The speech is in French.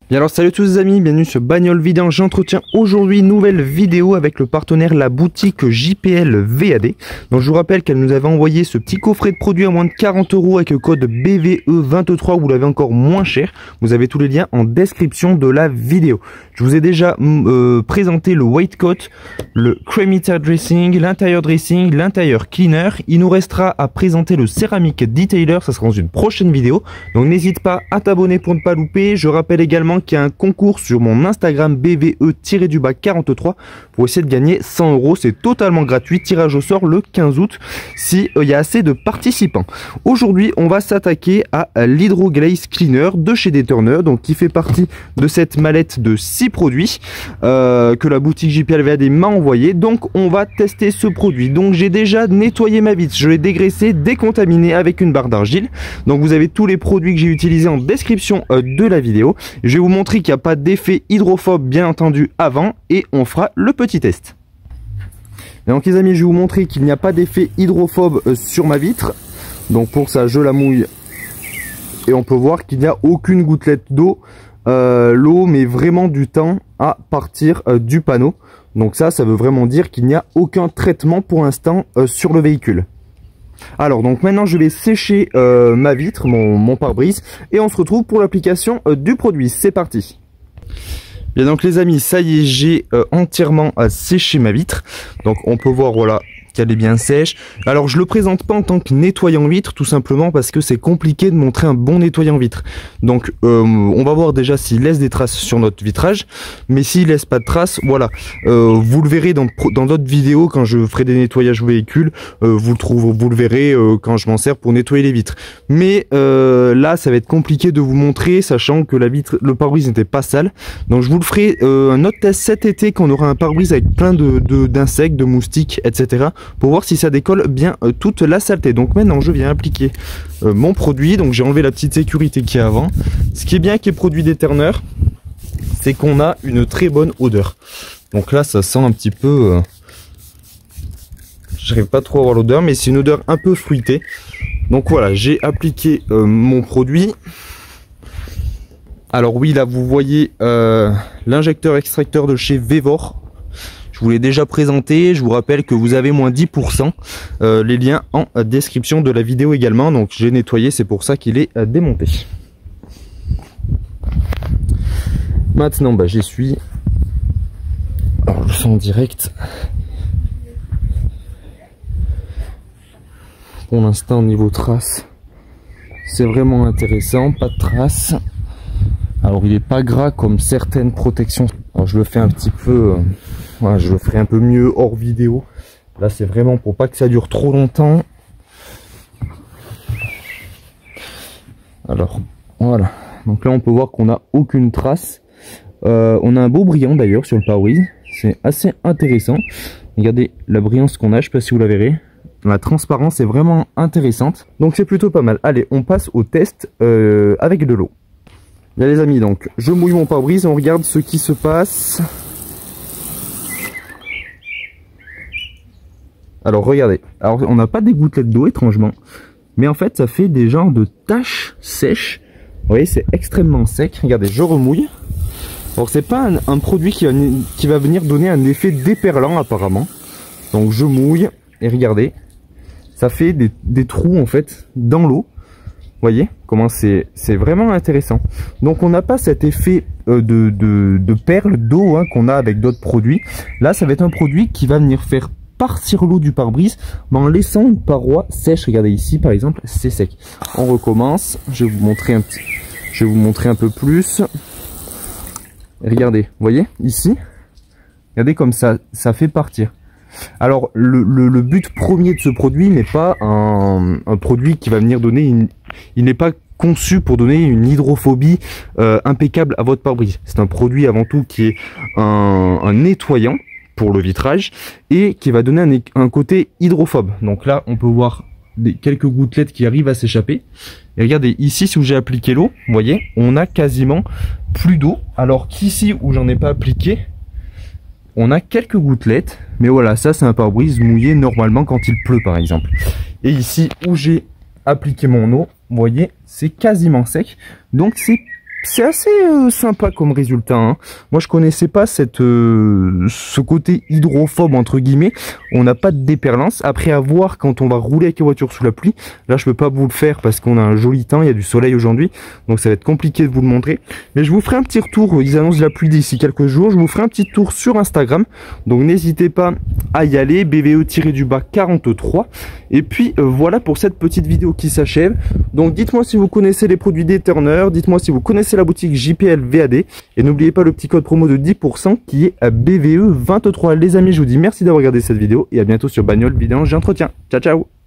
Bien alors salut à tous les amis, bienvenue sur Bagnole Vidange. J'entretiens aujourd'hui une nouvelle vidéo avec le partenaire la boutique JPL VAD. Donc je vous rappelle qu'elle nous avait envoyé ce petit coffret de produits à moins de 40 € avec le code BVE23, vous l'avez encore moins cher. Vous avez tous les liens en description de la vidéo. Je vous ai déjà présenté le white coat, le cremator dressing, l'intérieur dressing, l'intérieur cleaner. Il nous restera à présenter le céramique detailer, ça sera dans une prochaine vidéo. Donc n'hésite pas à t'abonner pour ne pas louper. Je rappelle également qu'il y a un concours sur mon Instagram BVE-43 pour essayer de gagner 100 €. C'est totalement gratuit. Tirage au sort le 15 août si il y a assez de participants. Aujourd'hui, on va s'attaquer à l'Hydro Glaze Cleaner de chez Turner, donc qui fait partie de cette mallette de 6 produits que la boutique JPL VAD m'a envoyé. Donc on va tester ce produit. Donc j'ai déjà nettoyé ma vitre, je l'ai dégraissé, décontaminé avec une barre d'argile. Donc vous avez tous les produits que j'ai utilisés en description de la vidéo. Je vais vous montrer qu'il n'y a pas d'effet hydrophobe bien entendu avant et on fera le petit test. Et donc les amis, je vais vous montrer qu'il n'y a pas d'effet hydrophobe sur ma vitre. Donc pour ça, je la mouille et on peut voir qu'il n'y a aucune gouttelette d'eau. L'eau met vraiment du temps à partir du panneau. Donc ça veut vraiment dire qu'il n'y a aucun traitement pour l'instant sur le véhicule. Alors donc maintenant je vais sécher ma vitre, mon pare-brise, et on se retrouve pour l'application du produit. C'est parti. Bien donc les amis, ça y est, j'ai entièrement séché ma vitre. Donc on peut voir voilà qu'elle est bien sèche. Alors je le présente pas en tant que nettoyant vitre, tout simplement parce que c'est compliqué de montrer un bon nettoyant vitre. Donc on va voir déjà s'il laisse des traces sur notre vitrage, mais s'il laisse pas de traces, voilà, vous le verrez dans d'autres vidéos quand je ferai des nettoyages véhicules, vous le verrez quand je m'en sers pour nettoyer les vitres. Mais là ça va être compliqué de vous montrer, sachant que la vitre, le pare-brise n'était pas sale. Donc je vous le ferai un autre test cet été quand on aura un pare-brise avec plein d'insectes, de moustiques, etc. pour voir si ça décolle bien toute la saleté. Donc maintenant je viens appliquer mon produit. Donc j'ai enlevé la petite sécurité qui est avant. Ce qui est bien avec les produits des Turner, c'est qu'on a une très bonne odeur. Donc là ça sent un petit peu j'arrive pas trop à voir l'odeur, mais c'est une odeur un peu fruitée. Donc voilà, j'ai appliqué mon produit. Alors oui, là vous voyez l'injecteur extracteur de chez Vevor. Je vous l'ai déjà présenté, je vous rappelle que vous avez moins 10%, les liens en description de la vidéo également. Donc j'ai nettoyé, c'est pour ça qu'il est démonté. Maintenant j'essuie. Alors je sens direct. Pour l'instant au niveau traces, c'est vraiment intéressant, pas de traces. Alors il n'est pas gras comme certaines protections. Alors je le fais un petit peu... voilà, je le ferai un peu mieux hors vidéo. Là c'est vraiment pour pas que ça dure trop longtemps. Alors voilà. Donc là on peut voir qu'on n'a aucune trace. On a un beau brillant d'ailleurs sur le pare-brise. C'est assez intéressant. Regardez la brillance qu'on a, je sais pas si vous la verrez. La transparence est vraiment intéressante. Donc c'est plutôt pas mal. Allez, on passe au test avec de l'eau. Bien les amis, donc je mouille mon pare-brise et on regarde ce qui se passe. Alors regardez, alors on n'a pas des gouttelettes d'eau étrangement, mais en fait ça fait des genres de taches sèches. Vous voyez, c'est extrêmement sec. Regardez, je remouille. Alors c'est pas un produit qui va venir donner un effet déperlant apparemment. Donc je mouille et regardez, ça fait des trous en fait dans l'eau. Vous voyez comment c'est vraiment intéressant. Donc on n'a pas cet effet de perles d'eau hein, qu'on a avec d'autres produits. Là ça va être un produit qui va venir faire partir l'eau du pare-brise, mais en laissant une paroi sèche. Regardez ici par exemple, c'est sec. On recommence. Je vais vous montrer un peu plus. Regardez, vous voyez ici. Regardez comme ça fait partir. Alors le but premier de ce produit n'est pas un produit qui va venir donner il n'est pas conçu pour donner une hydrophobie impeccable à votre pare-brise. C'est un produit avant tout qui est un nettoyant pour le vitrage et qui va donner un côté hydrophobe. Donc là on peut voir quelques gouttelettes qui arrivent à s'échapper. Et regardez ici, si j'ai appliqué l'eau, vous voyez, on a quasiment plus d'eau, alors qu'ici où j'en ai pas appliqué, on a quelques gouttelettes. Mais voilà, ça c'est un pare-brise mouillé normalement quand il pleut par exemple. Et ici où j'ai appliqué mon eau, vous voyez, c'est quasiment sec. Donc c'est c'est assez sympa comme résultat, hein. Moi je connaissais pas ce côté hydrophobe entre guillemets. On n'a pas de déperlance. Après à voir quand on va rouler avec la voiture sous la pluie. Là je peux pas vous le faire parce qu'on a un joli temps, il y a du soleil aujourd'hui. Donc ça va être compliqué de vous le montrer. Mais je vous ferai un petit retour, ils annoncent la pluie d'ici quelques jours. Je vous ferai un petit tour sur Instagram. Donc n'hésitez pas à y aller, BVE-du-bas 43. Et puis voilà pour cette petite vidéo qui s'achève. Donc dites-moi si vous connaissez les produits d'Eterner, dites-moi si vous connaissez la boutique JPL VAD. Et n'oubliez pas le petit code promo de 10% qui est à BVE23. Les amis, je vous dis merci d'avoir regardé cette vidéo et à bientôt sur Bagnole Vidange J'Entretiens. Ciao ciao.